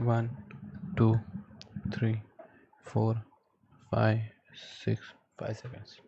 1, 2, 3, 4, 5, 6, 5 seconds.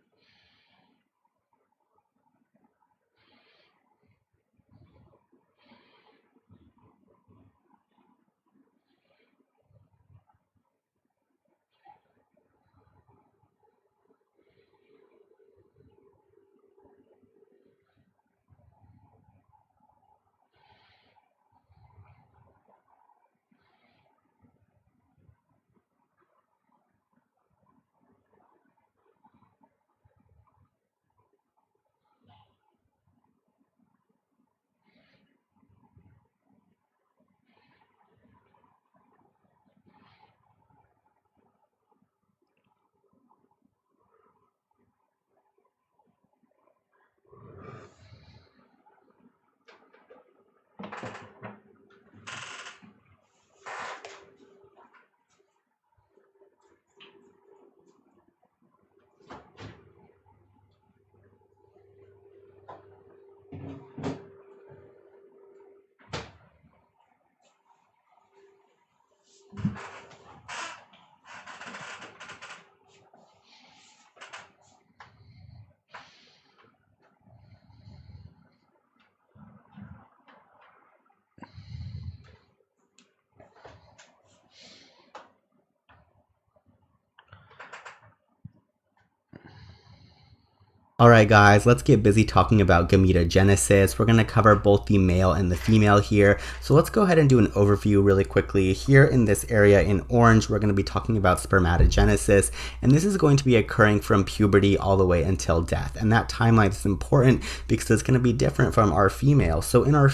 Alright guys, let's get busy talking about gametogenesis. We're going to cover both the male and the female here. So let's go ahead and do an overview really quickly. Here in this area in orange, we're going to be talking about spermatogenesis, and this is going to be occurring from puberty all the way until death. And that timeline is important because it's going to be different from our female. So in our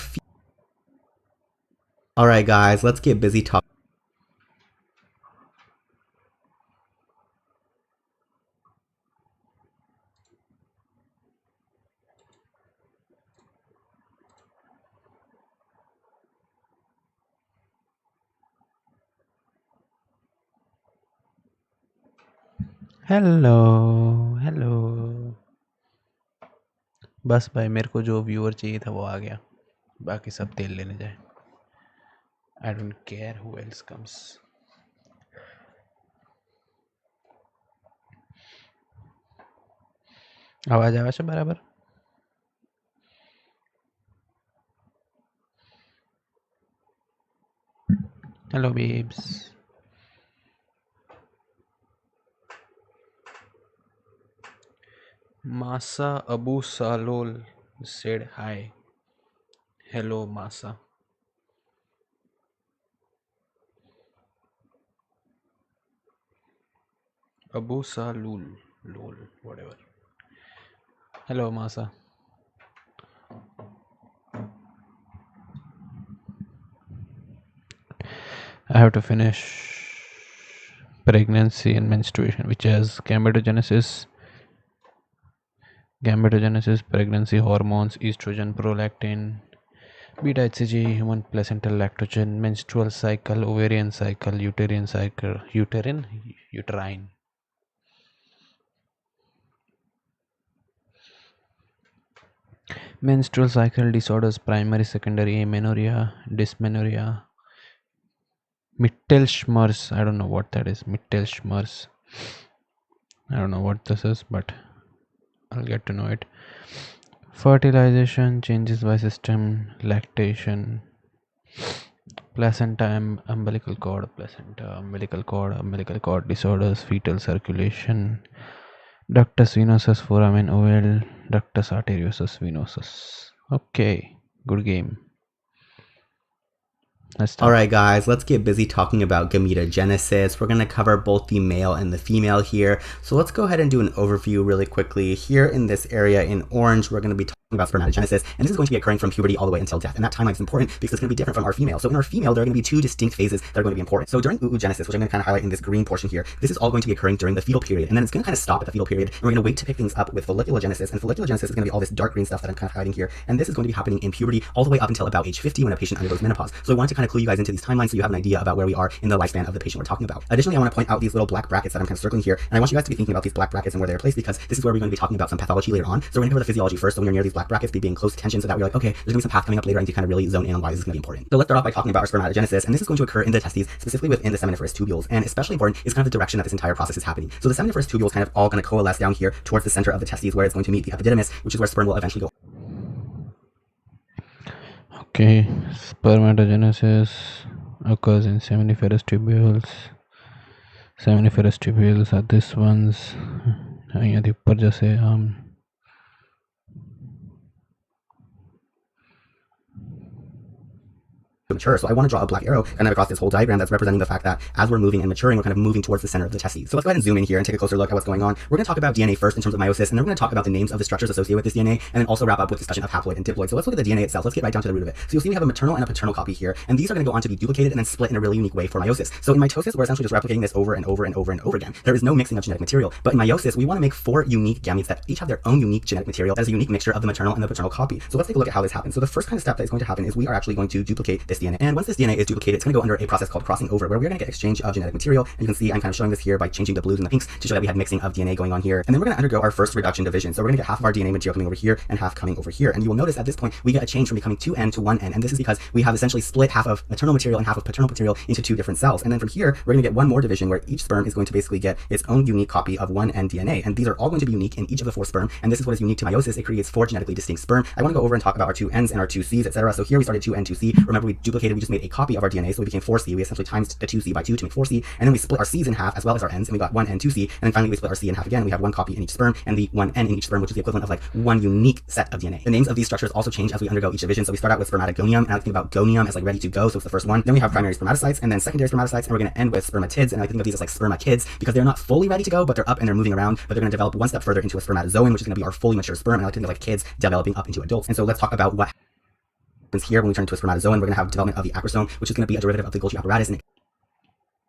Alright guys, let's get busy talking. Hello बस भाई, मेरे को जो viewer चाहिए था वो आ गया, बाकी सब तेल लेने जाए. I don't care who else comes. અવાજ આવે છે બરાબર? Hello બેબ્સ. Masa Abu Salol said hi. Hello Masa. Abu Salul, lol, whatever. Hello Masa. I have to finish pregnancy and menstruation, which is gametogenesis, pregnancy hormones, estrogen, prolactin, beta HCG, human placental lactogen, menstrual cycle, ovarian cycle, uterine. Menstrual cycle disorders, primary, secondary, amenorrhea, dysmenorrhea, Mittelschmerz. I don't know what that is. Mittelschmerz. I don't know what this is, but I'll get to know it. Fertilization, changes by system, lactation, placenta, umbilical cord, umbilical cord disorders, fetal circulation, ductus venosus, foramen ovale, ductus arteriosus venosus. Okay, good game. Alright guys, let's get busy talking about gametogenesis. We're going to cover both the male and the female here. So let's go ahead and do an overview really quickly. Here in this area in orange, we're going to be talking about spermatogenesis, and this is going to be occurring from puberty all the way until death. And that timeline is important because it's going to be different from our female. So in our female, there are going to be two distinct phases that are going to be important. So during oogenesis, which I'm going to kind of highlight in this green portion here, this is all going to be occurring during the fetal period, and then it's going to kind of stop at the fetal period, and we're going to wait to pick things up with folliculogenesis. And folliculogenesis is going to be all this dark green stuff that I'm kind of hiding here, and this is going to be happening in puberty all the way up until about age 50 when a patient undergoes menopause. So I wanted to kind of clue you guys into these timelines so you have an idea about where we are in the lifespan of the patient we're talking about. Additionally, I want to point out these little black brackets that I'm kind of circling here, and I want you guys to be thinking about these black brackets and where they're placed, because this is where we're going to be talking about some pathology later on. So we're going to cover the physiology first, so when you're near these black brackets, be paying close attention so that we're like, okay, there's going to be some path coming up later, and you kind of really zone in on why this is going to be important. So let's start off by talking about our spermatogenesis, and this is going to occur in the testes, specifically within the seminiferous tubules, and especially important is kind of the direction that this entire process is happening. So the seminiferous tubules kind of all going to coalesce down here towards the center of the testes, where it's going to meet the epididymis, which is where sperm will eventually go. Okay, spermatogenesis occurs in seminiferous tubules. Seminiferous tubules are this ones. यहाँ ऊपर जैसे mature. So I want to draw a black arrow kind of across this whole diagram that's representing the fact that as we're moving and maturing, we're kind of moving towards the center of the testes. So let's go ahead and zoom in here and take a closer look at what's going on. We're going to talk about DNA first in terms of meiosis, and then we're going to talk about the names of the structures associated with this DNA, and then also wrap up with discussion of haploid and diploid. So let's look at the DNA itself. Let's get right down to the root of it. So you'll see we have a maternal and a paternal copy here, and these are going to go on to be duplicated and then split in a really unique way for meiosis. So in mitosis, we're essentially just replicating this over and over and over and over again. There is no mixing of genetic material, but in meiosis, we want to make 4 unique gametes that each have their own unique genetic material that is a unique mixture of the maternal and the paternal copy. So let's take a look at how this happens. So the first kind of step that is going to happen is we are actually going to duplicate this DNA, and once this DNA is duplicated, it's going to go under a process called crossing over, where we're going to get exchange of genetic material. And you can see I'm kind of showing this here by changing the blues and the pinks to show that we had mixing of DNA going on here. And then we're going to undergo our first reduction division. So we're going to get half of our DNA material coming over here and half coming over here. And you will notice at this point we get a change from becoming 2N to 1N. And this is because we have essentially split half of maternal material and half of paternal material into 2 different cells. And then from here, we're going to get one more division where each sperm is going to basically get its own unique copy of 1N DNA. And these are all going to be unique in each of the 4 sperm. And this is what is unique to meiosis. It creates 4 genetically distinct sperm. I want to go over and talk about our 2Ns and our 2Cs, etc. So here we started 2N, 2C. Remember, we duplicated, we just made a copy of our DNA. So we became 4C. We essentially times the 2C by 2 to make 4C, and then we split our C's in half as well as our N's, and we got 1 and 2C, and then finally we split our C in half again. We have 1 copy in each sperm and the 1 N in each sperm, which is the equivalent of like 1 unique set of DNA. The names of these structures also change as we undergo each division. So we start out with spermatogonium, and I think about gonium as like ready to go, so it's the first one. Then we have primary spermatocytes, and then secondary spermatocytes, and we're going to end with spermatids, and I think of these as like spermakids because they're not fully ready to go, but they're up and they're moving around, but they're going to develop one step further into a spermatozoan, which is going to be our fully mature sperm, and I like to think of like kids developing up into adults. And so let's talk about what happens here when we turn into a spermatozoan. We're going to have development of the acrosome, which is going to be a derivative of the Golgi apparatus, and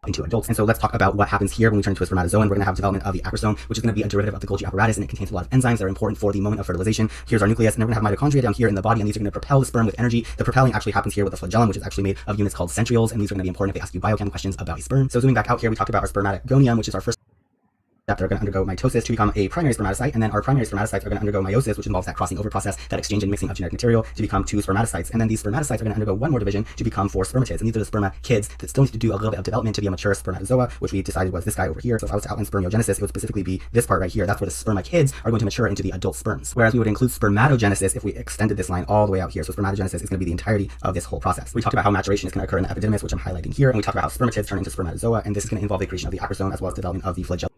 into adults. And so let's talk about what happens here when we turn into a spermatozoan. We're going to have development of the acrosome, which is going to be a derivative of the Golgi apparatus, and it contains a lot of enzymes that are important for the moment of fertilization. Here's our nucleus, and then we're going to have mitochondria down here in the body, and these are going to propel the sperm with energy. The propelling actually happens here with the flagellum, which is actually made of units called centrioles, and these are going to be important if they ask you biochem questions about a sperm. So zooming back out here, we talked about our spermatogonium, which is our first step. They're going to undergo mitosis to become a primary spermatocyte, and then our primary spermatocytes are going to undergo meiosis, which involves that crossing over process, that exchange and mixing of genetic material to become 2 spermatocytes. And then these spermatocytes are going to undergo one more division to become 4 spermatids. And these are the spermakids that still need to do a little bit of development to be a mature spermatozoa, which we decided was this guy over here. So if I was to outline spermiogenesis, it would specifically be this part right here. That's where the spermakids are going to mature into the adult sperms. Whereas we would include spermatogenesis if we extended this line all the way out here. So spermatogenesis is going to be the entirety of this whole process. We talked about how maturation is going to occur in the epididymis, which I'm highlighting here, and we talked about how spermatids turn into spermatozoa, and this is going to involve the creation of the acrosome as well as development of the flagellum.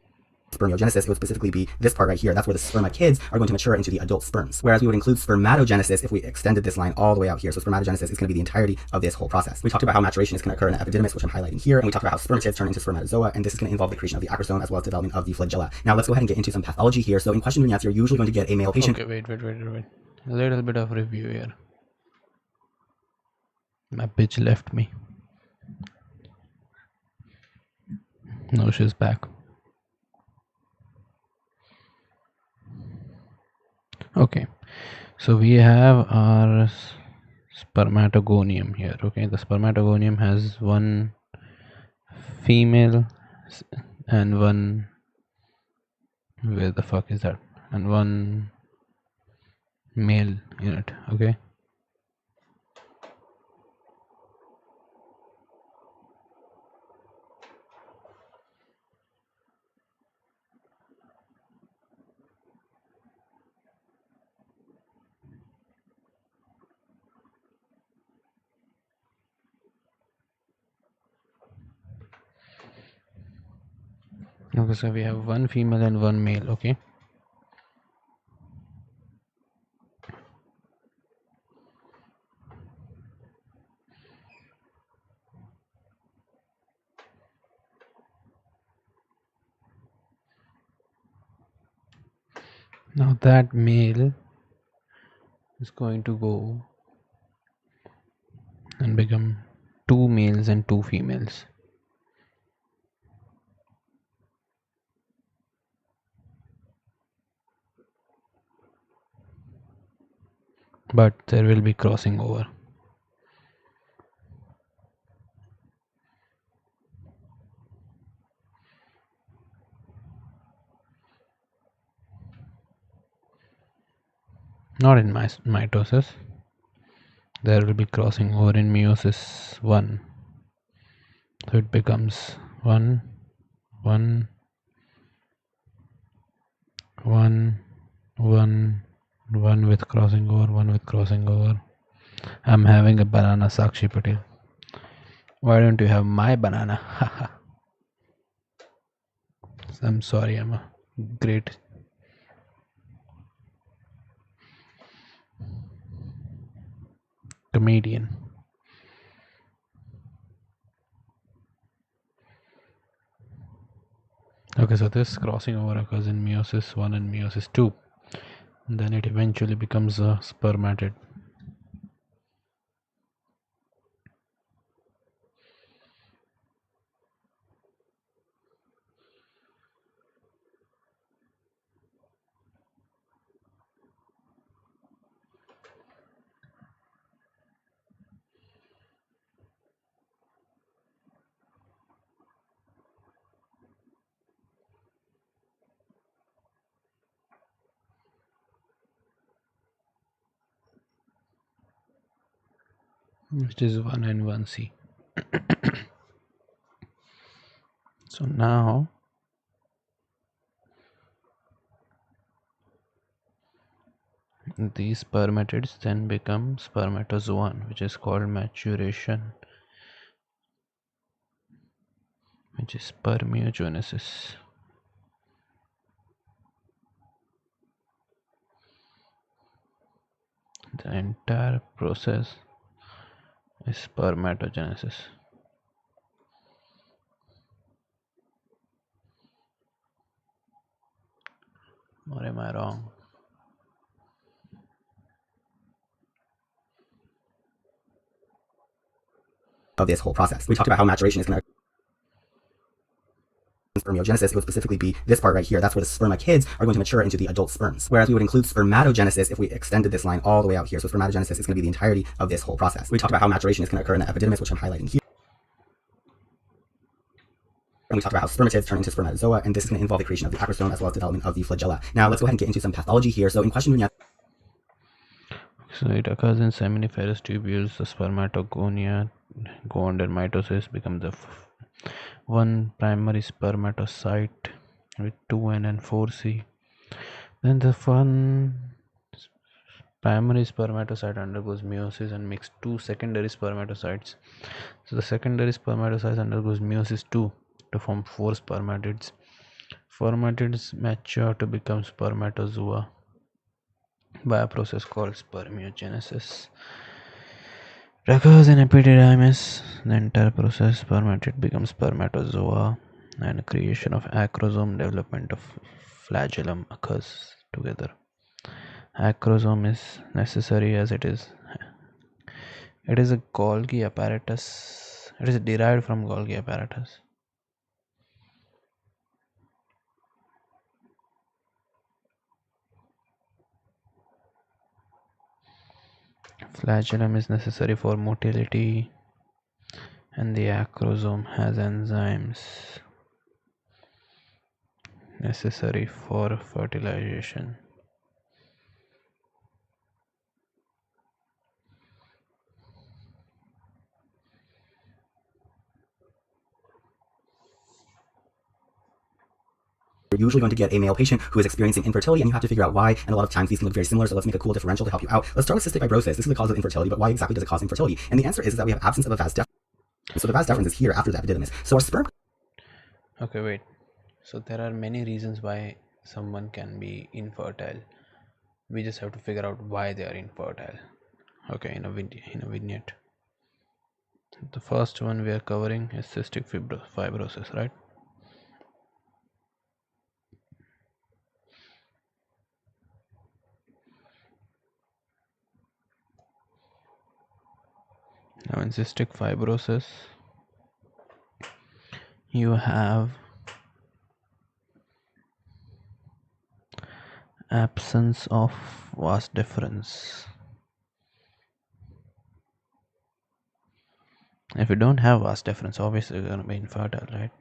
Spermiogenesis, it would specifically be this part right here. That's where the spermakids are going to mature into the adult sperms. Whereas we would include spermatogenesis if we extended this line all the way out here. So spermatogenesis is going to be the entirety of this whole process. We talked about how maturation is going to occur in the epididymis, which I'm highlighting here, and we talked about how spermatids turn into spermatozoa, and this is going to involve the creation of the acrosome as well as development of the flagella. Now let's go ahead and get into some pathology here. So in question vignettes, you're usually going to get a male patient. Okay, wait. A little bit of review here. My bitch left me. No, she's back. Okay, so we have our spermatogonium here. Okay, the spermatogonium has 1 female and 1, where the fuck is that, and 1 male in it. Okay, so we have 1 female and 1 male. Okay, now that male is going to go and become 2 males and 2 females. But there will be crossing over. Not in mitosis. There will be crossing over in meiosis 1. So it becomes 1, 1, 1, 1, 1 with crossing over, 1 with crossing over. I'm having a banana, Sakshi Patel. Why don't you have my banana? I'm sorry, I'm a great comedian. Okay, so this crossing over occurs in meiosis 1 and meiosis 2. And then it eventually becomes a spermatid. Which is 1 and 1C. So now these spermatids then become spermatozoan, which is called maturation, which is spermiogenesis. The entire process is spermatogenesis. Or am I wrong? Of this whole process. We talked about how maturation is going to spermiogenesis. It would specifically be this part right here. That's where the spermatids are going to mature into the adult sperms. Whereas we would include spermatogenesis if we extended this line all the way out here. So spermatogenesis is going to be the entirety of this whole process. We talked about how maturation is going to occur in the epididymis, which I'm highlighting here. And we talked about how spermatids turn into spermatozoa, and this is going to involve the creation of the acrosome as well as development of the flagella. Now let's go ahead and get into some pathology here. So in question, so it occurs in seminiferous tubules. The spermatogonia go under mitosis, become the one primary spermatocyte with 2N and 4C. Then the one primary spermatocyte undergoes meiosis and makes two secondary spermatocytes. So the secondary spermatocyte undergoes meiosis 2 to form 4 spermatids. Spermatids mature to become spermatozoa by a process called spermiogenesis. It occurs in epididymis. The entire process, spermatid becomes spermatozoa, and creation of acrosome, development of flagellum occurs together. Acrosome is necessary as it is a Golgi apparatus. It is derived from Golgi apparatus. Flagellum is necessary for motility, and the acrosome has enzymes necessary for fertilization. you're usually going to get a male patient who is experiencing infertility, and you have to figure out why. And a lot of times these can look very similar, so let's make a cool differential to help you out. Let's start with cystic fibrosis. This is the cause of infertility, but why exactly does it cause infertility? And the answer is that we have absence of a vas deferens. So the vas deferens is here after the epididymis. So our sperm. Okay, wait. So there are many reasons why someone can be infertile. We just have to figure out why they are infertile. Okay, in a vignette. The first one we are covering is cystic fibrosis, right? Now in cystic fibrosis, you have absence of vas deferens. If you don't have vas deferens, obviously you're going to be infertile, right?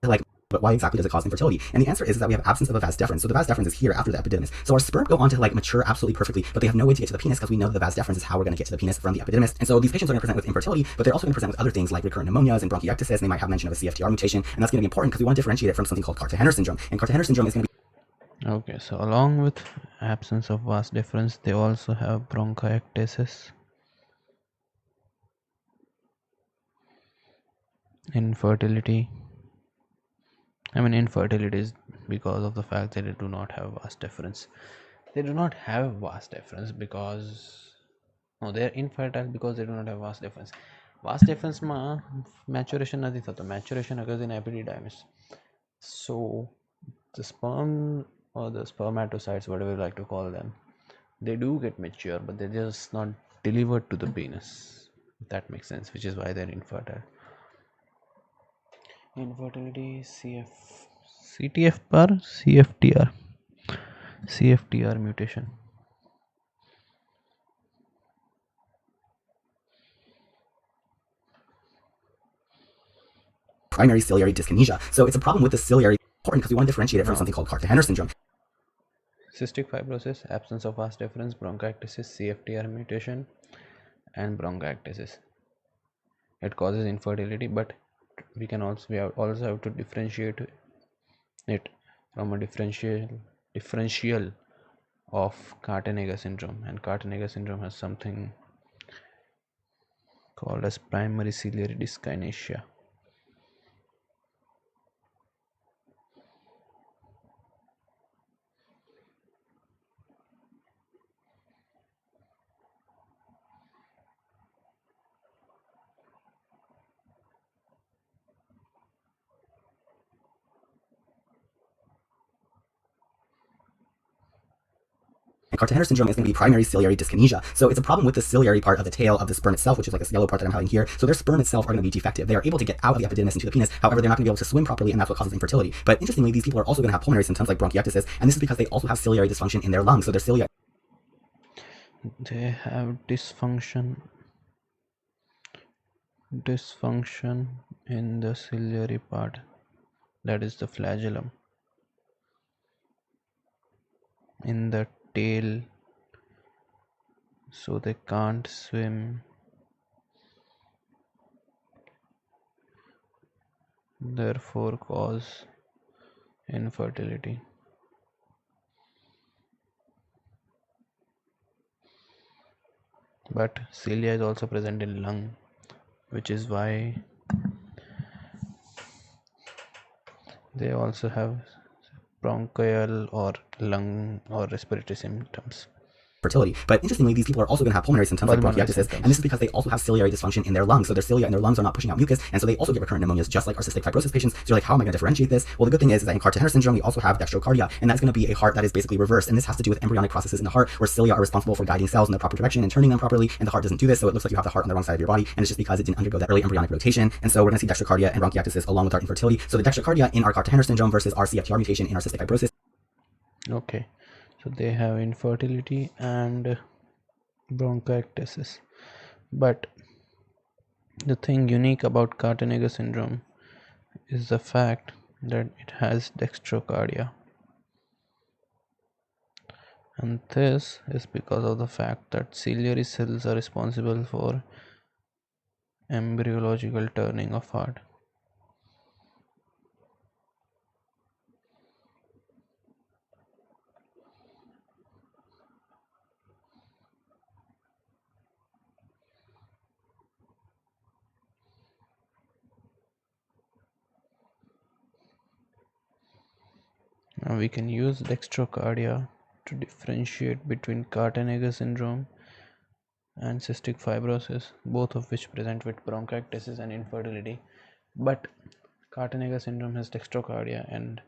Like, but but why exactly does it cause infertility? And the answer is that we have absence of a vas deferens. So the vas deferens is here after the epididymis. So our sperm go on to like mature absolutely perfectly, but they have no way to get to the penis because we know that the vas deferens is how we're going to get to the penis from the epididymis. And so these patients are going to present with infertility, but they're also going to present with other things like recurrent pneumonias and bronchiectasis, and they might have mention of a CFTR mutation, and that's going to be important because we want to differentiate it from something called Carter-Henner syndrome. And Carter-Henner syndrome is going to be Okay, so along with absence of vas deferens, they also have bronchiectasis, infertility. I mean, infertility is because of the fact that they do not have vas deferens. They do not have vas deferens because no, they are infertile because they do not have vas deferens. Vas deferens ma maturation નથી થતો. Maturation occurs in epididymis. So the sperm or the spermatocytes, whatever you like to call them, they do get mature, but they're just not delivered to the penis. If that makes sense, which is why they're infertile. Infertility, CTF par CFTR mutation. primary ciliary dyskinesia. So it's a problem with the ciliary, important because we want to differentiate it from something called Carter-Henner syndrome. Cystic fibrosis, absence of vas deferens, bronchiectasis, CFTR mutation, and bronchiectasis. It causes infertility, but we also have to differentiate it from a differential of Carter-Henner syndrome, and Carter-Henner syndrome has something called as primary ciliary dyskinesia. And Carter-Henner syndrome is going to be primary ciliary dyskinesia. So it's a problem with the ciliary part of the tail of the sperm itself, which is like this yellow part that I'm highlighting here. So their sperm itself are going to be defective. They are able to get out of the epididymis into the penis. However, they're not going to be able to swim properly, and that's what causes infertility. But interestingly, these people are also going to have pulmonary symptoms like bronchiectasis, and this is because they also have ciliary dysfunction in their lungs. So their cilia. They have dysfunction in the ciliary part, that is the flagellum, in the tail, so they can't swim, therefore cause infertility. But cilia is also present in lung, which is why they also have bronchial or lung or respiratory symptoms. Fertility. But interestingly, these people are also going to have pulmonary symptoms like bronchiectasis, and this is because they also have ciliary dysfunction in their lungs. So their cilia in their lungs are not pushing out mucus, and so they also get recurrent pneumonias, just like our cystic fibrosis patients. So you're like, how am I going to differentiate this? Well, the good thing is that in Carter-Henner syndrome, we also have dextrocardia, and that's going to be a heart that is basically reversed, and this has to do with embryonic processes in the heart, where cilia are responsible for guiding cells in the proper direction and turning them properly, and the heart doesn't do this, so it looks like you have the heart on the wrong side of your body, and it's just because it didn't undergo that early embryonic rotation. And so we're going to see dextrocardia and bronchiectasis along with our infertility. So the dextrocardia in our Carter-Henner syndrome versus our CFTR mutation in our cystic fibrosis. Okay, so they have infertility and bronchiectasis. But the thing unique about Carter-Henner syndrome is the fact that it has dextrocardia, and this is because of the fact that ciliary cells are responsible for embryological turning of heart. Now we can use dextrocardia to differentiate between Carter-Henner syndrome and cystic fibrosis, both of which present with bronchiectasis and infertility. But Carter-Henner syndrome has dextrocardia and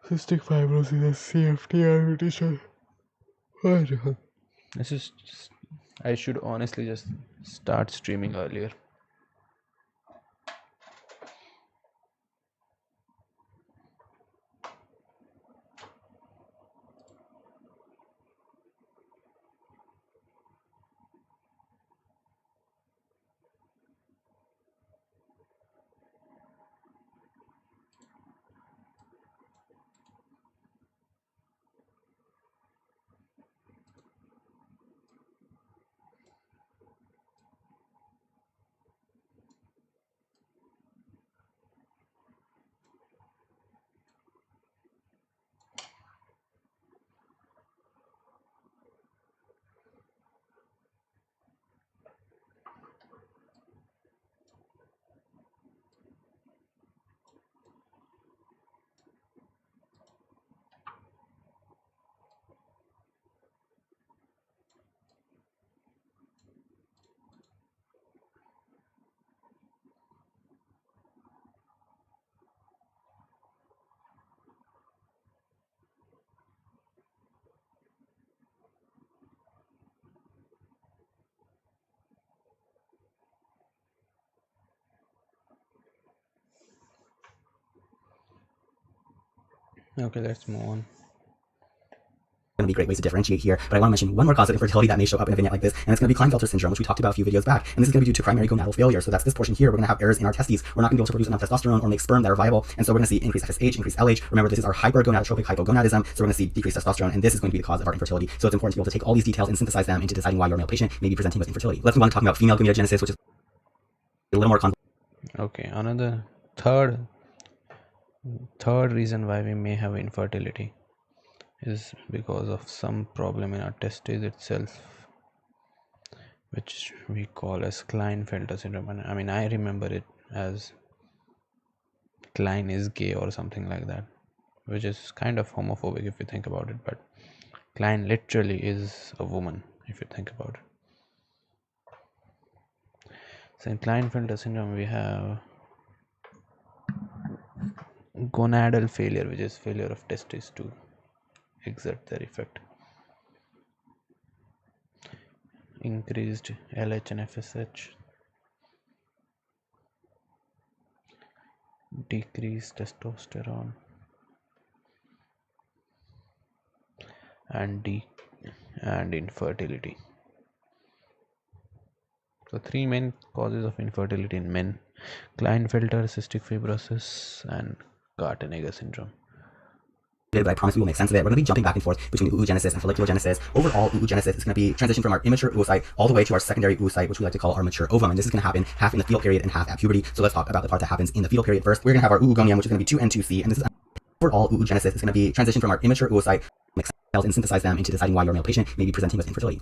cystic fibrosis has CFTR mutation. This is I should honestly just start streaming earlier. Okay, let's move on. Going to be great ways to differentiate here, but I want to mention one more cause of infertility that may show up in a vignette like this, and it's going to be Klinefelter syndrome, which we talked about a few videos back, and this is going to be due to primary gonadal failure. So that's this portion here. We're going to have errors in our testes. We're not going to be able to produce enough testosterone or make sperm that are viable, and so we're going to see increased FSH, increased LH. Remember, this is our hypergonadotropic hypogonadism, so we're going to see decreased testosterone, and this is going to be the cause of our infertility. So it's important to be able to take all these details and synthesize them into deciding why your male patient may be presenting with infertility. Let's move on to talking about female gametogenesis, which is a little more convoluted. Okay, another third reason why we may have infertility is because of some problem in our testes itself, which we call as Klinefelter syndrome. And I mean, I remember it as Klein is gay or something like that, which is kind of homophobic if you think about it, but Klein literally is a woman if you think about it. So in Klinefelter syndrome we have gonadal failure, which is failure of testes to exert their effect, increased LH and FSH, decreased testosterone, and infertility. So three main causes of infertility in men: Klinefelter, cystic fibrosis, and Gartenegger syndrome. But I promise we will make sense of it. We're going to be jumping back and forth between oogenesis and folliculogenesis. Overall, oogenesis is going to be transition from our immature oocyte all the way to our secondary oocyte, which we like to call our mature ovum. And this is going to happen half in the fetal period and half at puberty. So let's talk about the part that happens in the fetal period first. We're going to have our oogonium, which is going to be 2N2C. And this is overall oogenesis is going to be transition from our immature oocyte, mix cells and synthesize them into deciding why your male patient may be presenting with infertility.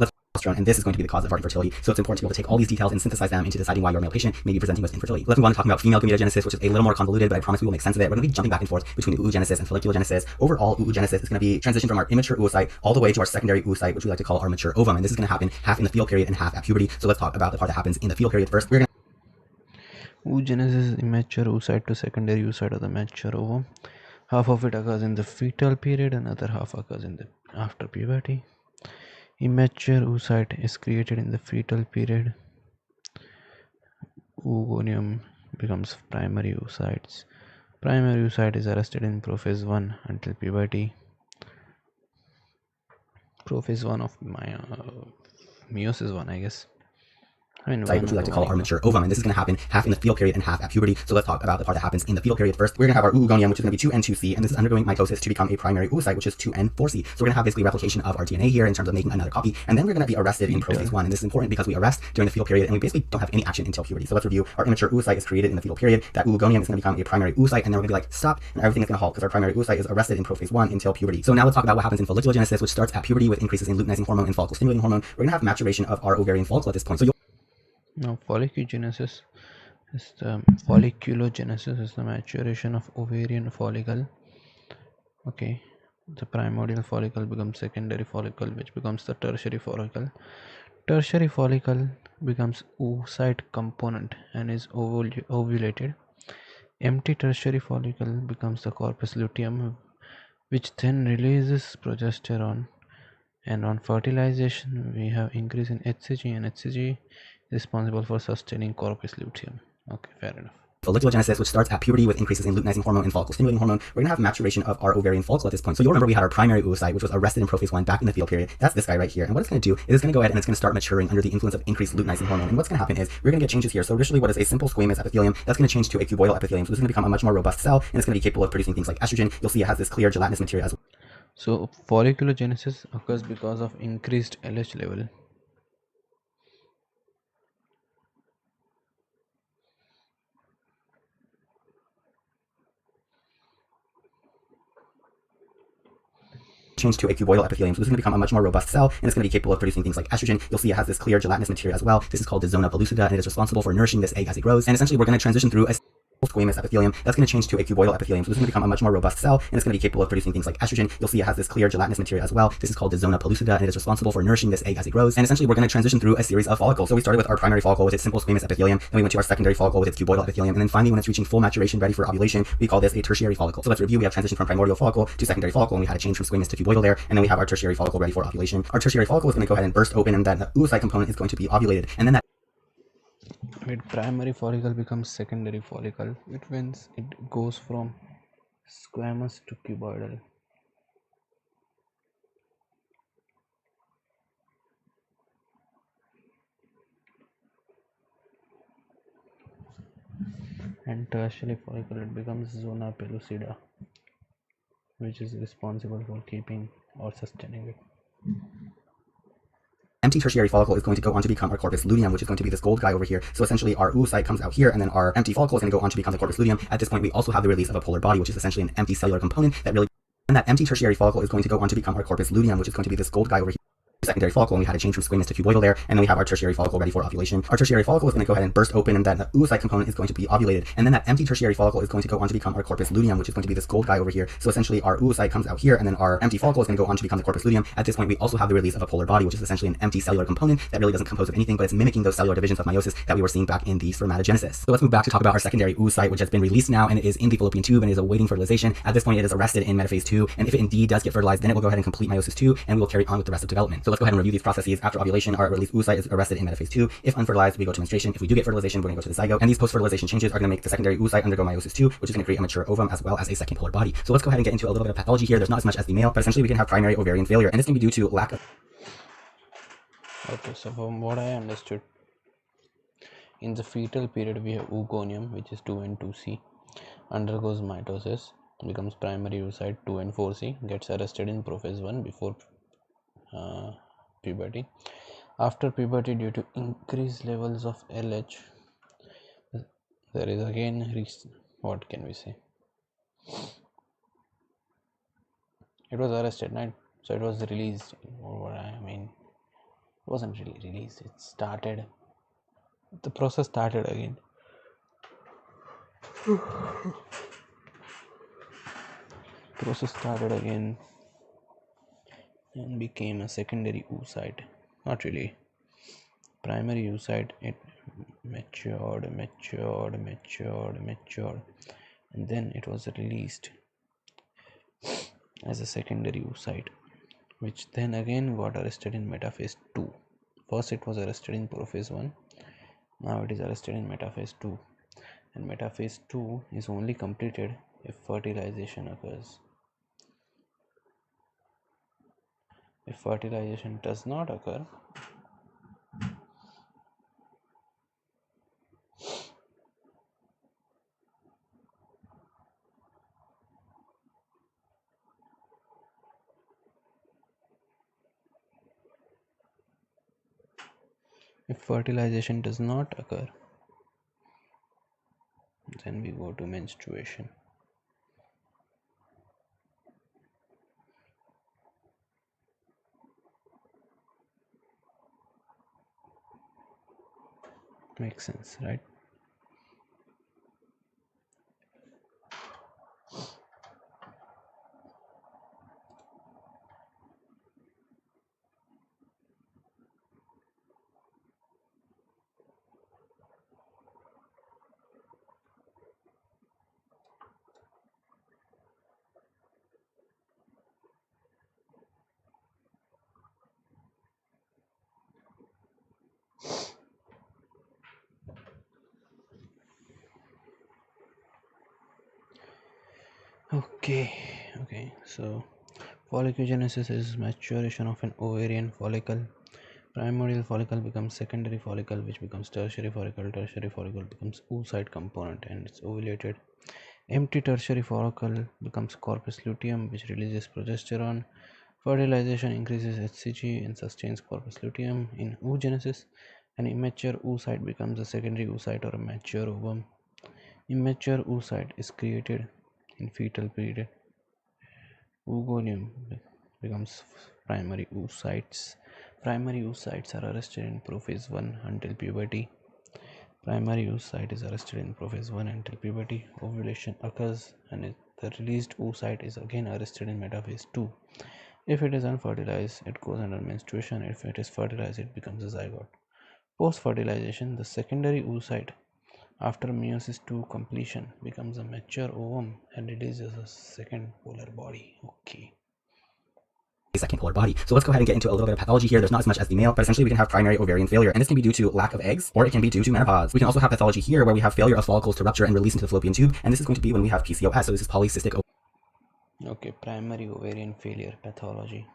And this is going to be the cause of our infertility. So it's important to be able to take all these details and synthesize them into deciding why your male patient may be presenting with infertility. Let's move on to talking about female gametogenesis, which is a little more convoluted, but I promise we will make sense of it. We're going to be jumping back and forth between oogenesis and folliculogenesis. Overall, oogenesis is going to be transition from our immature oocyte all the way to our secondary oocyte, which we like to call our mature ovum. And this is going to happen half in the fetal period and half at puberty. So let's talk about the part that happens in the fetal period first. Oogenesis is immature oocyte to secondary oocyte of the mature ovum. Half of it occurs in the fetal period, another half occurs in the after puberty. Immature oocyte is created in the fetal period. Oogonium becomes primary oocytes. Primary oocyte is arrested in prophase 1 until puberty. Prophase 1 of meiosis 1, I guess. Which we like to call our mature ovum, and this is going to happen half in the fetal period and half at puberty. So let's talk about the part that happens in the fetal period first. We're going to have our oogonium, which is going to be 2N2C, and this is undergoing mitosis to become a primary oocyte, which is 2N4C. So we're going to have basically replication of our DNA here in terms of making another copy, and then we're going to be arrested in prophase 1, and this is important because we arrest during the fetal period, and we basically don't have any action until puberty. So let's review. Our immature oocyte is created in the fetal period. That oogonium is going to become a primary oocyte, and then we're going to be like, stop, and everything is going to halt because our primary oocyte is arrested in prophase 1 until puberty. So now let's talk about what happens in folliculogenesis, which starts at puberty with increases in luteinizing hormone and follicle stimulating hormone. We're going to have maturation of our ovarian follicle at this point. So now folliculogenesis is the maturation of ovarian follicle. Okay, the primordial follicle becomes secondary follicle, which becomes the tertiary follicle. Tertiary follicle becomes oocyte component and is ovulated. Empty tertiary follicle becomes the corpus luteum, which then releases progesterone, and on fertilization we have increase in HCG, and HCG responsible for sustaining corpus luteum. Okay, fair enough. Folliculogenesis, which starts at puberty with increases in luteinizing hormone and follicle stimulating hormone. We're going to have maturation of our ovarian follicle at this point. So you'll remember we had our primary oocyte, which was arrested in prophase 1 back in the fetal period. That's this guy right here. And what it's going to do is it's going to go ahead and it's going to start maturing under the influence of increased luteinizing hormone. And what's going to happen is we're going to get changes here. So initially what is a simple squamous epithelium, that's going to change to a cuboidal epithelium. So this is going to become a much more robust cell, and it's going to be capable of producing things like estrogen. You'll see it has this clear gelatinous material as well. So folliculogenesis occurs because of increased LH level. Change to a cuboidal epithelium. So this is going to become a much more robust cell, and it's going to be capable of producing things like estrogen. You'll see it has this clear gelatinous material as well. This is called the zona pellucida, and it is responsible for nourishing this egg as it grows. And essentially we're going to transition through a squamous epithelium. That's going to change to a cuboidal epithelium. So this is going to become a much more robust cell, and it's going to be capable of producing things like estrogen. You'll see it has this clear gelatinous material as well. This is called the zona pellucida, and it is responsible for nourishing this egg as it grows. And essentially we're going to transition through a series of follicles. So we started with our primary follicle with its simple squamous epithelium, then we went to our secondary follicle with its cuboidal epithelium, and then finally when it's reaching full maturation ready for ovulation, we call this a tertiary follicle. So let's review. We have transition from primordial follicle to secondary follicle, and we had a change from squamous to cuboidal there, and then we have our tertiary follicle ready for ovulation. Our tertiary follicle is going to go ahead and burst open, and that oocyte component is going to be ovulated, and then that with primary follicle becomes secondary follicle. It goes from squamous to cuboidal. And tertiary follicle, it becomes zona pellucida, which is responsible for keeping or sustaining it. Empty tertiary follicle is going to go on to become our corpus luteum, which is going to be this gold guy over here. So essentially our oocyte comes out here, and then our empty follicle is going to go on to become the corpus luteum. At this point, we also have the release of a polar body, which is essentially an empty cellular component that really... And that empty tertiary follicle is going to go on to become our corpus luteum, which is going to be this gold guy over here. Secondary follicle, and we had a change from squamous to cuboidal there, and then we have our tertiary follicle ready for ovulation. Our tertiary follicle is going to go ahead and burst open, and then the oocyte component is going to be ovulated, and then that empty tertiary follicle is going to go on to become our corpus luteum, which is going to be this gold guy over here. So essentially our oocyte comes out here, and then our empty follicle is going to go on to become the corpus luteum. At this point, we also have the release of a polar body, which is essentially an empty cellular component that really doesn't compose of anything, but it's mimicking those cellular divisions of meiosis that we were seeing back in the spermatogenesis. So let's move back to talk about our secondary oocyte, which has been released now, and it is in the fallopian tube and is awaiting fertilization. At this point, it is arrested in metaphase 2, and if it indeed does get fertilized, then it will go ahead and complete meiosis 2, and we will carry on with the rest of development. So let's go ahead and review these processes. After ovulation, our released oocyte is arrested in metaphase 2. If unfertilized, we go to menstruation. If we do get fertilization, we're going to go to the zygote. And these post-fertilization changes are going to make the secondary oocyte undergo meiosis 2, which is going to create a mature ovum as well as a second polar body. So let's go ahead and get into a little bit of pathology here. There's not as much as the male, but essentially we can have primary ovarian failure, and this can be due to lack of... Okay, so from what I understood, in the fetal period we have oogonium, which is 2 and 2C, undergoes mitosis, becomes primary oocyte 2 and 4C, gets arrested in prophase 1 before puberty. After puberty, due to increased levels of LH, there is again what can we say? It was arrested, right? So it was released, or what I mean, it wasn't really released. It started. The process started again. And became a secondary oocyte. Not really. Primary oocyte, it matured, and then it was released as a secondary oocyte, which then again got arrested in metaphase 2. First it was arrested in prophase 1, now it is arrested in metaphase 2, and metaphase 2 is only completed if fertilization occurs. If fertilization does not occur, then we go to menstruation. Makes sense, right? Okay, so folliculogenesis is maturation of an ovarian follicle. Primordial follicle becomes secondary follicle, which becomes tertiary follicle. Tertiary follicle becomes oocyte component and it's ovulated. Empty tertiary follicle becomes corpus luteum, which releases progesterone. Fertilization increases HCG and sustains corpus luteum. In oogenesis, an immature oocyte becomes a secondary oocyte or a mature ovum. Immature oocyte is created in fetal period. Oogonium becomes primary oocytes. Primary oocytes are arrested in prophase 1 until puberty. Primary oocyte is arrested in prophase 1 until puberty. Ovulation occurs and the released oocyte is again arrested in metaphase 2. If it is unfertilized, it goes under menstruation. If it is fertilized, it becomes a zygote. Post-fertilization, the secondary oocyte, after meiosis 2 completion, becomes a mature ovum and releases a second polar body. Okay. Second polar body. So let's go ahead and get into a little bit of pathology here. There's not as much as the male, but essentially we can have primary ovarian failure, and this can be due to lack of eggs, or it can be due to menopause. We can also have pathology here where we have failure of follicles to rupture and release into the fallopian tube, and this is going to be when we have PCOS, so this is polycystic Okay, primary ovarian failure pathology.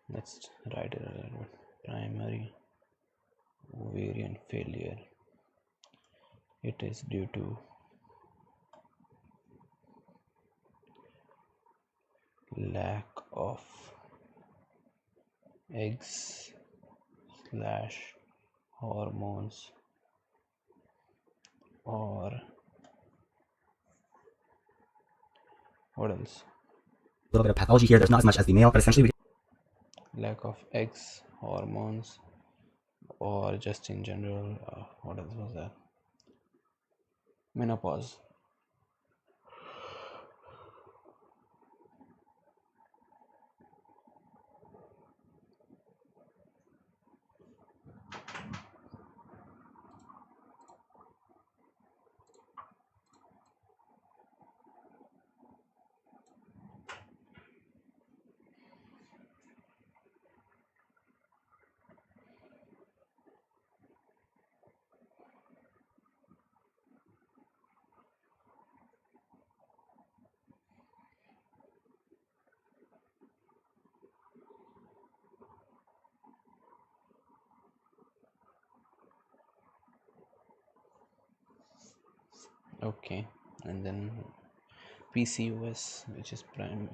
Let's write it a little bit. Primary ovarian failure. It is due to lack of eggs slash hormones, or what else? A little bit of pathology here. There's not as much as the male, but essentially Lack of eggs, hormones, or just in general, what else was that? Menopause. Okay, and then PCOS, which is prime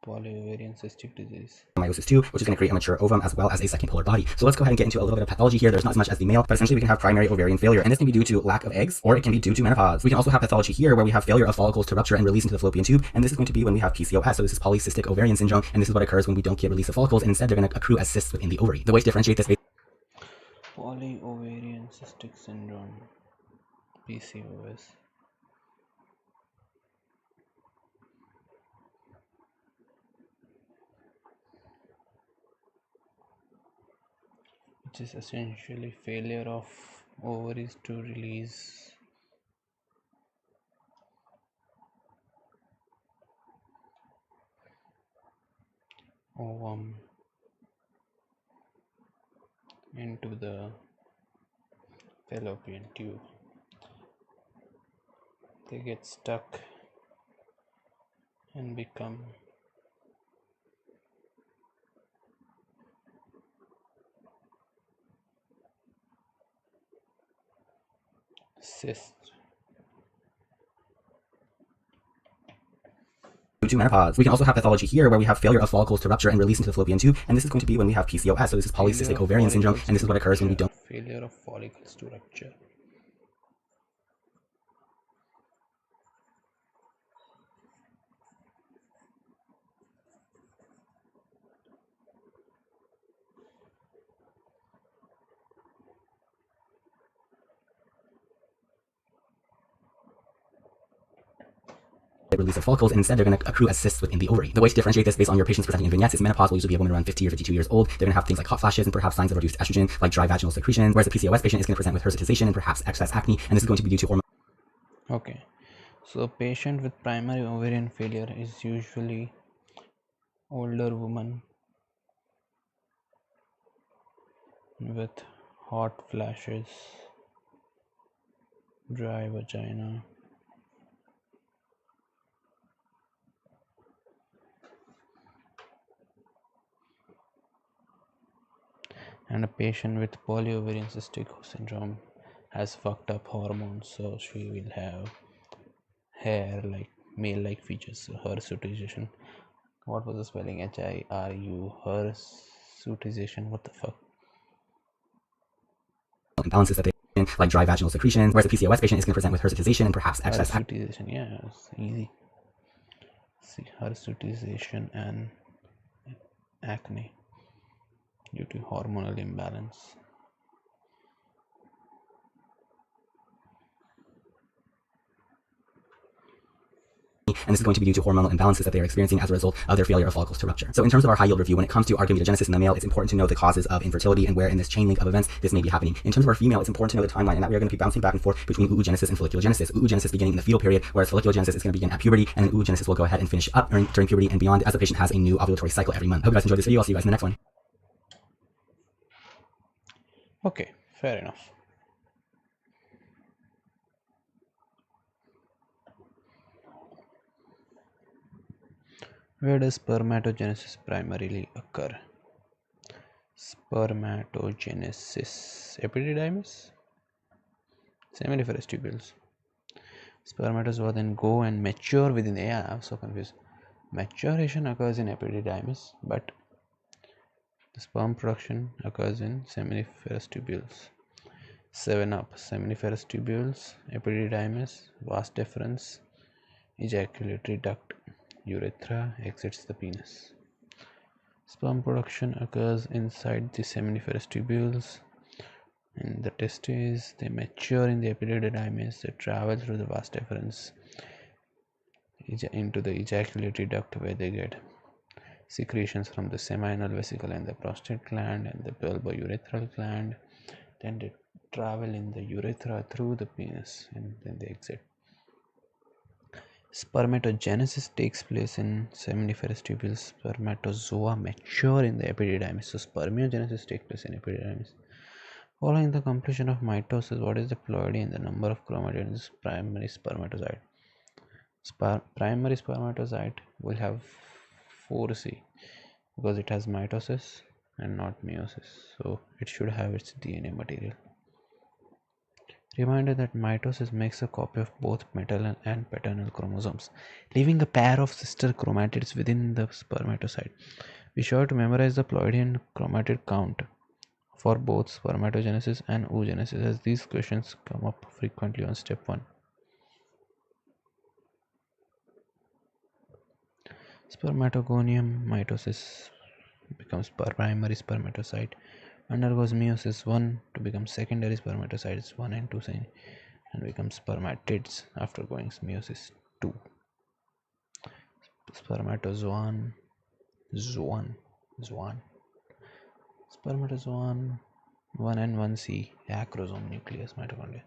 polyovarian cystic disease. meiosis II, which is going to create a mature ovum as well as a second polar body. So let's go ahead and get into a little bit of pathology here. There's not as much as the male, but essentially we can have primary ovarian failure, and this can be due to lack of eggs, or it can be due to menopause. We can also have pathology here where we have failure of follicles to rupture and release into the fallopian tube, and this is going to be when we have PCOS. So this is polycystic ovarian syndrome, and this is what occurs when we don't get release of follicles, and instead they're going to accrue as cysts within the ovary. The way to differentiate this Polyovarian cystic syndrome, PCOS. Which is essentially failure of ovaries to release ovum into the fallopian tube. They get stuck and become cysts. to menopause. We can also have pathology here where we have failure of follicles to rupture and release into the fallopian tube, and this is going to be when we have PCOS. So this is polycystic ovarian syndrome, and this is what occurs when we don't. Failure of follicles to rupture. Release of follicles, and instead they're going to accrue as cysts within the ovary. The way to differentiate this based on your patients presenting in vignettes is menopause will usually be a woman around 50 or 52 years old. They're going to have things like hot flashes and perhaps signs of reduced estrogen, like dry vaginal secretion, whereas a PCOS patient is going to present with hirsutisation and perhaps excess acne, and this is going to be due to hormone. Okay, so a patient with primary ovarian failure is usually older woman with hot flashes, dry vagina, and a patient with polyovarian cystic syndrome has fucked up hormones, so she will have hair like male like features. So hirsutisation. What was the spelling? HIRU. Hirsutisation. What the fuck? Imbalances that they like dry vaginal secretion, whereas a PCOS patient is going to present with hirsutisation and perhaps excess acne. Hirsutisation, yeah, it's easy. See, hirsutisation and acne due to hormonal imbalance. And this is going to be due to hormonal imbalances that they are experiencing as a result of their failure of follicles to rupture. So in terms of our high yield review, when it comes to gametogenesis in the male, it's important to know the causes of infertility and where in this chain link of events this may be happening. In terms of our female, it's important to know the timeline, and that we are going to be bouncing back and forth between oogenesis and folliculogenesis. Oogenesis beginning in the fetal period, whereas folliculogenesis is going to begin at puberty, and then oogenesis will go ahead and finish up during puberty and beyond as the patient has a new ovulatory cycle every month. I hope you guys enjoyed this video. I'll see you guys in the next one. Okay, fair enough. Where does spermatogenesis primarily occur? Spermatogenesis. Epididymis? Seminiferous tubules. Spermatozoa then go and mature within the. Yeah, I'm so confused. Maturation occurs in epididymis, but the sperm production occurs in seminiferous tubules. 7 up. Seminiferous tubules, epididymis, vas deferens, ejaculatory duct, urethra exits the penis. Sperm production occurs inside the seminiferous tubules. In the testes, they mature in the epididymis, they travel through the vas deferens into the ejaculatory duct where they get secretions from the seminal vesicle and the prostate gland and the bulbourethral gland. Then they travel in the urethra through the penis and then they exit. Spermatogenesis takes place in seminiferous tubules. Spermatozoa mature in the epididymis. So spermiogenesis takes place in epididymis. Following the completion of mitosis, what is the ploidy and the number of chromatids in this primary spermatozoite? Primary spermatozoite will have 4C because it has mitosis and not meiosis. So it should have its DNA material. Reminder that mitosis makes a copy of both maternal and paternal chromosomes, leaving a pair of sister chromatids within the spermatocyte. Be sure to memorize the ploidy and chromatid count for both spermatogenesis and oogenesis, as these questions come up frequently on step 1. Spermatogonium mitosis becomes primary spermatocyte, undergoes meiosis 1 to become secondary spermatocytes 1 and 2 and becomes spermatids after going meiosis 2. Spermatozoan spermatozoan 1 and 1C acrosome nucleus mitochondria.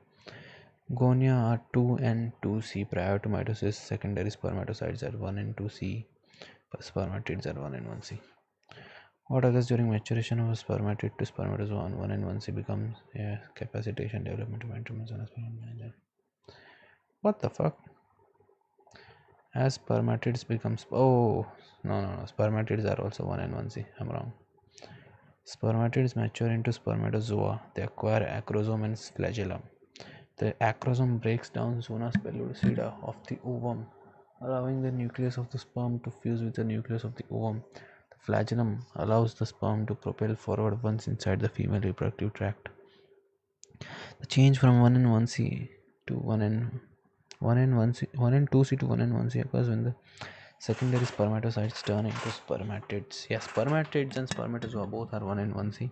Gonia are 2 and 2C prior to mitosis. Secondary spermatocytes are 1 and 2C. Spermatids are 1 and 1C. What occurs during maturation of a spermatid to spermatozoa 1 and 1C becomes capacitation, development of enteromesoneal sperm. What the fuck? As spermatids becomes no, spermatids are also 1 and 1C. I'm wrong. Spermatids mature into spermatozoa. They acquire acrosome and flagellum. The acrosome breaks down zona pellucida of the ovum, allowing the nucleus of the sperm to fuse with the nucleus of the ovum. The flagellum allows the sperm to propel forward once inside the female reproductive tract. The change from 1 and 1C to 1 and 2C to 1 and 1C occurs when the secondary spermatocytes turn into spermatids. Yes, spermatids and spermatozoa both are 1 and 1C.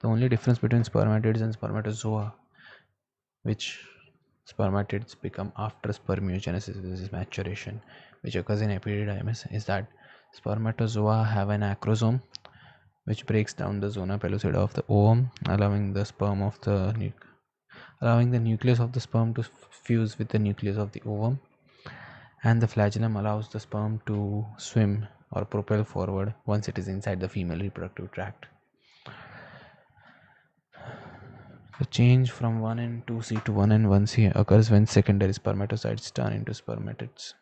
The only difference between spermatids and spermatozoa, which spermatids become after spermiogenesis, this is maturation, which occurs in epididymis, is that spermatozoa have an acrosome which breaks down the zona pellucida of the ovum, allowing the nucleus of the sperm to fuse with the nucleus of the ovum, and the flagellum allows the sperm to swim or propel forward once it is inside the female reproductive tract. The change from 1 and 2C to 1 and 1C occurs when secondary spermatocytes turn into spermatids.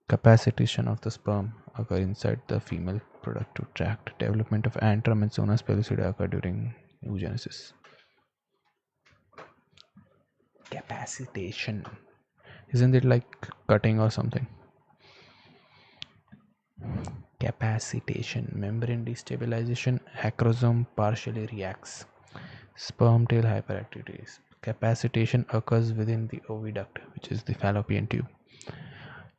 Capacitation of the sperm occurs inside the female reproductive tract. Development of antrum and zona pellucida occur during oogenesis. Capacitation. Isn't it like cutting or something? Capacitation. Membrane destabilization. Acrosome partially reacts. Sperm tail hyperactivity. Capacitation occurs within the oviduct, which is the fallopian tube.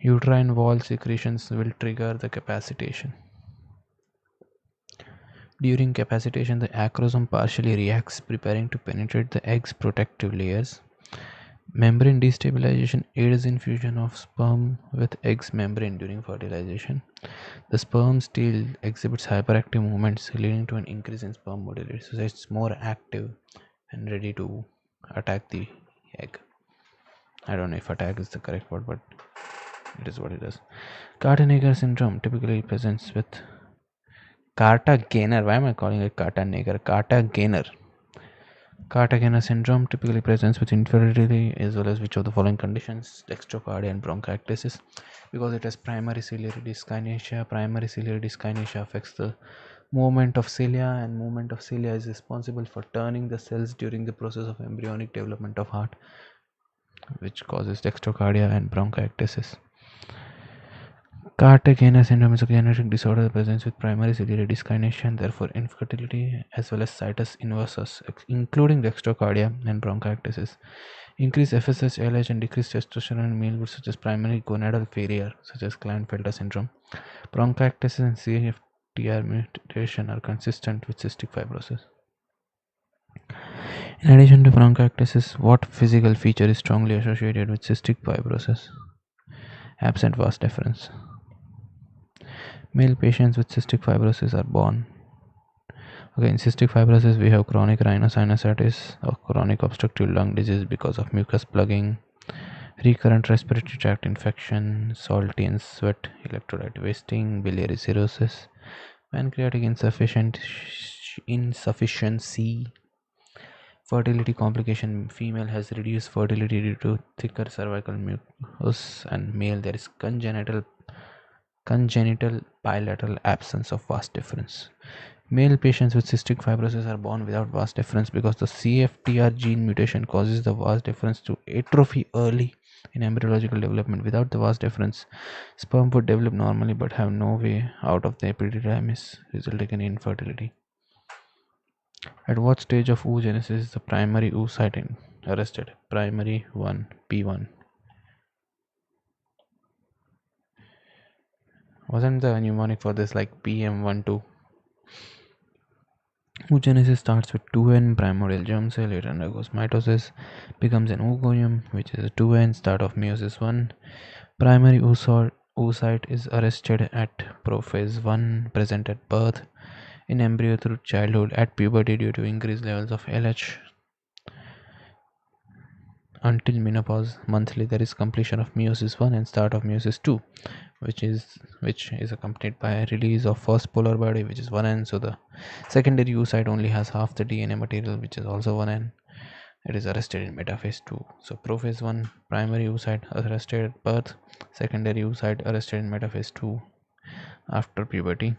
Uterine wall secretions will trigger the capacitation. During capacitation, the acrosome partially reacts, preparing to penetrate the egg's protective layers. Membrane destabilization aids in fusion of sperm with egg's membrane during fertilization. The sperm still exhibits hyperactive movements, leading to an increase in sperm motility. So it's more active and ready to attack the egg. I don't know if attack is the correct word, but it is what it is. Carter-Neger syndrome typically presents with Carter-Gainer. Why am I calling it Carter-Neger? Carter-Gainer. Cartagena syndrome typically presents with infertility as well as which of the following conditions: dextrocardia and bronchiectasis. Because it has primary ciliary dyskinesia. Primary ciliary dyskinesia affects the movement of cilia, and movement of cilia is responsible for turning the cells during the process of embryonic development of heart, which causes dextrocardia and bronchiectasis. Cartagena syndrome is a genetic disorder that presents with primary ciliary dyskinesia and therefore infertility, as well as situs inversus, including dextrocardia and bronchiectasis. Increased FSH, LH, and decreased testosterone in male such as primary gonadal failure, such as Klinefelter syndrome. Bronchiectasis and CFTR mutation are consistent with cystic fibrosis. In addition to bronchiectasis, what physical feature is strongly associated with cystic fibrosis? Absent vas deferens. Male patients with cystic fibrosis are born. Okay, in cystic fibrosis, we have chronic rhinosinusitis or chronic obstructive lung disease because of mucus plugging, recurrent respiratory tract infection, salty and sweat, electrolyte wasting, biliary cirrhosis, pancreatic insufficiency, fertility complication. Female has reduced fertility due to thicker cervical mucus, and male there is congenital bilateral absence of vas deferens. Male patients with cystic fibrosis are born without vas deferens because the CFTR gene mutation causes the vas deferens to atrophy early in embryological development. Without the vas deferens, sperm would develop normally but have no way out of the epididymis, resulting in infertility. At what stage of oogenesis is the primary oocyte arrested? Primary 1, P1. Wasn't the mnemonic for this like PM12? Oogenesis starts with 2N primordial germ cell, it undergoes mitosis, becomes an oogonium, which is a 2N, start of meiosis 1. Primary oocyte is arrested at prophase 1, present at birth, in embryo through childhood, at puberty due to increased levels of LH. Until menopause monthly, there is completion of meiosis 1 and start of meiosis 2, which is accompanied by a release of first polar body, which is 1N. So the secondary oocyte only has half the DNA material, which is also 1N. It is arrested in metaphase 2. So prophase 1, primary oocyte arrested at birth, secondary oocyte arrested in metaphase 2 after puberty.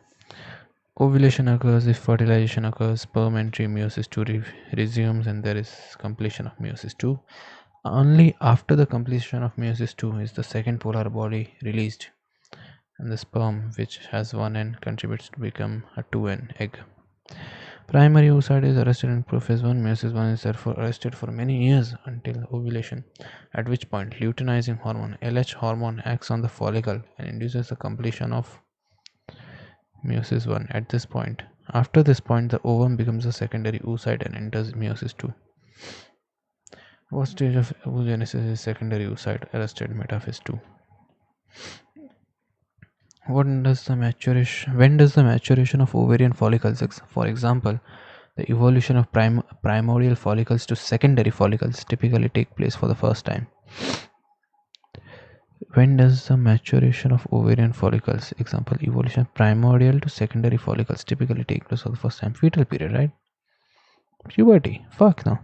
Ovulation occurs if fertilization occurs, sperm entry, meiosis 2 resumes, and there is completion of meiosis 2. Only after the completion of meiosis 2 is the second polar body released, and the sperm, which has 1N, contributes to become a 2N egg. Primary oocyte is arrested in prophase 1. Meiosis 1 is therefore arrested for many years until ovulation, at which point luteinizing hormone, LH hormone, acts on the follicle and induces the completion of meiosis 1 at this point. After this point, the ovum becomes a secondary oocyte and enters meiosis 2. What stage of oogenesis is secondary oocyte arrested metaphase 2? When does the maturation of ovarian follicles, for example, the evolution of primordial follicles to secondary follicles, typically take place for the first time? When does the maturation of ovarian follicles, example, evolution of primordial to secondary follicles, typically take place for the first time? Fetal period, right? Puberty. Fuck no.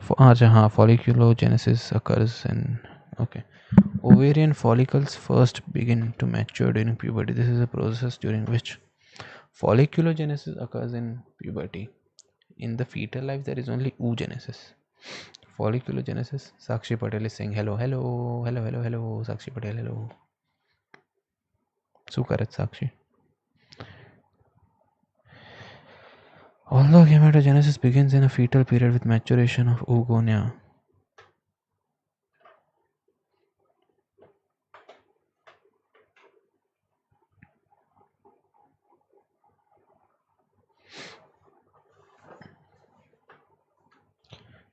Folliculogenesis occurs in... Okay. Ovarian follicles first begin to mature during puberty. This is a process during which folliculogenesis occurs in puberty. In the fetal life, there is only oogenesis. Folliculogenesis. Sakshi Patel is saying hello, hello, hello, hello, hello. Sakshi Patel, hello. Sukarat Sakshi. Although gametogenesis begins in a fetal period with maturation of oogonia,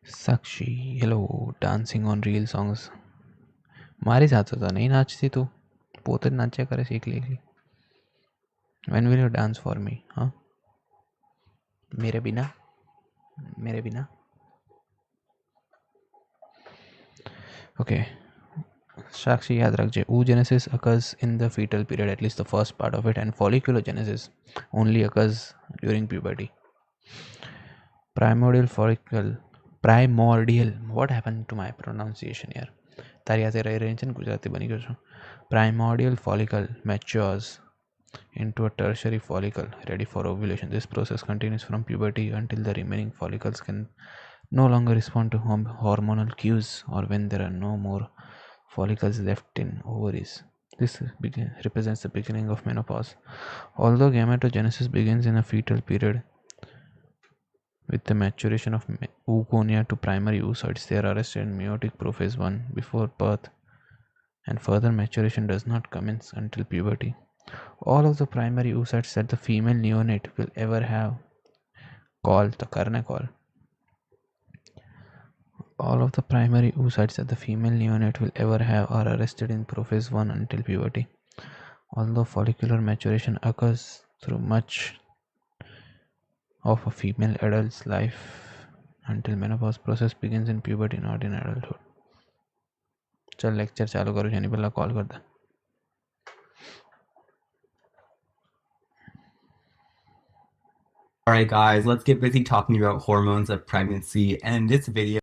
Sakshi, hello, dancing on real songs. मारे साथ होता नहीं नाचती तू पोते नाचा करे सीख लेगी. When will you dance for me? हाँ मेरे बिना Okay. Sakshi याद रख जे oogenesis occurs in the fetal period, at least the first part of it, and folliculogenesis only occurs during puberty. Primordial, what happened to my pronunciation here? તારી હાથે રહી રહી છે ને ગુજરાતી બની ગયો છું. Primordial follicle matures into a tertiary follicle ready for ovulation. This process continues from puberty until the remaining follicles can no longer respond to hormonal cues or when there are no more follicles left in ovaries. This represents the beginning of menopause. Although gametogenesis begins in a fetal period with the maturation of oogonia to primary oocytes, they are arrested in meiotic prophase 1 before birth, and further maturation does not commence until puberty. All of the primary oocytes that the female neonate will ever have All of the primary oocytes that the female neonate will ever have are arrested in prophase 1 until puberty. Although follicular maturation occurs through much of a female adult's life until menopause, process begins in puberty, not in adulthood. चल lecture चालू करो यानी पहला call कर दे. All right, guys, let's get busy talking about hormones of pregnancy. And in this video,